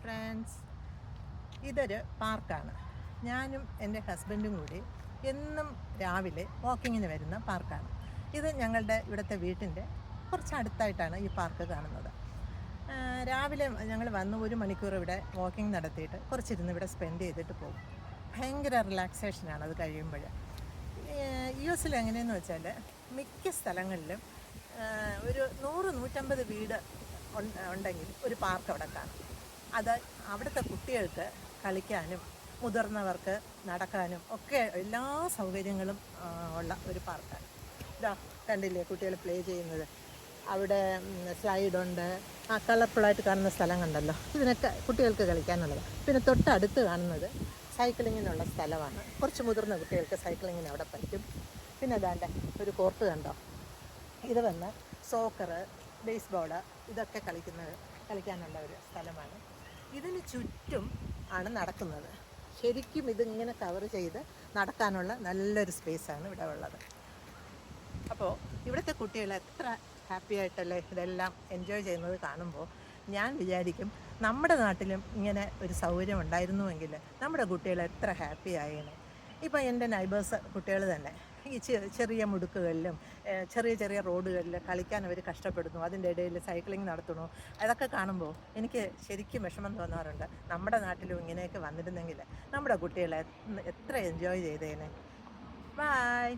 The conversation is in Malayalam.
ഫ്രണ്ട്സ്, ഇതൊരു പാർക്കാണ്. ഞാനും എൻ്റെ ഹസ്ബൻഡും കൂടി എന്നും രാവിലെ വാക്കിങ്ങിന് വരുന്ന പാർക്കാണ്. ഇത് ഞങ്ങളുടെ ഇവിടുത്തെ വീട്ടിൻ്റെ കുറച്ചടുത്തായിട്ടാണ് ഈ പാർക്ക് കാണുന്നത്. രാവിലെ ഞങ്ങൾ വന്ന് 1 മണിക്കൂർ ഇവിടെ വാക്കിംഗ് നടത്തിയിട്ട് കുറച്ചിരുന്ന് ഇവിടെ സ്പെൻഡ് ചെയ്തിട്ട് പോകും. ഭയങ്കര റിലാക്സേഷനാണ് അത് കഴിയുമ്പോൾ. US എങ്ങനെയെന്ന് വെച്ചാൽ മിക്ക സ്ഥലങ്ങളിലും ഒരു 100-150 വീട് ഉണ്ടെങ്കിൽ ഒരു പാർക്ക് അവിടെ കാണും. അത് അവിടുത്തെ കുട്ടികൾക്ക് കളിക്കാനും മുതിർന്നവർക്ക് നടക്കാനും ഒക്കെ എല്ലാ സൗകര്യങ്ങളും ഉള്ള ഒരു പാർക്കാണ്. ഇതാ കണ്ടില്ലേ കുട്ടികൾ പ്ലേ ചെയ്യുന്നത്. അവിടെ സ്ലൈഡുണ്ട്. ആ കളർഫുള്ളായിട്ട് കാണുന്ന സ്ഥലം കണ്ടല്ലോ, ഇതിനൊക്കെ കുട്ടികൾക്ക് കളിക്കാനുള്ളത്. പിന്നെ തൊട്ടടുത്ത് കാണുന്നത് സൈക്ലിങ്ങിനുള്ള സ്ഥലമാണ്. കുറച്ച് മുതിർന്ന കുട്ടികൾക്ക് സൈക്ലിങ്ങിന് അവിടെ പറ്റും. പിന്നെ അതാണ്ട് ഒരു കോർട്ട് കണ്ടോ, ഇത് വന്ന് സോക്കർ, ബേസ്ബോള് ഇതൊക്കെ കളിക്കാനുള്ള ഒരു സ്ഥലമാണ്. ഇതിന് ചുറ്റും ആണ് നടക്കുന്നത്. ശരിക്കും ഇതിങ്ങനെ കവർ ചെയ്ത് നടക്കാനുള്ള നല്ലൊരു സ്പേസാണ് ഇവിടെ ഉള്ളത്. അപ്പോൾ ഇവിടുത്തെ കുട്ടികൾ എത്ര ഹാപ്പി ആയിട്ടല്ലേ ഇതെല്ലാം എൻജോയ് ചെയ്യുന്നത് കാണുമ്പോൾ ഞാൻ വിചാരിക്കും നമ്മുടെ നാട്ടിലും ഇങ്ങനെ ഒരു സൗകര്യം ഉണ്ടായിരുന്നുവെങ്കിൽ നമ്മുടെ കുട്ടികൾ എത്ര ഹാപ്പി ആയേനെ. ഇപ്പോൾ എൻ്റെ നൈബേഴ്സ് കുട്ടികൾ തന്നെ ഈ ചെറിയ മുടുക്കുകളിലും ചെറിയ റോഡുകളിൽ കളിക്കാൻ അവർ കഷ്ടപ്പെടുന്നു. അതിൻ്റെ ഇടയിൽ സൈക്ലിംഗ് നടത്തണു. അതൊക്കെ കാണുമ്പോൾ എനിക്ക് ശരിക്കും വിഷമം തോന്നാറുണ്ട്. നമ്മുടെ നാട്ടിലും ഇങ്ങനെയൊക്കെ വന്നിരുന്നെങ്കിൽ നമ്മുടെ കുട്ടികളെ എത്ര എൻജോയ് ചെയ്തേനെ. ബൈ.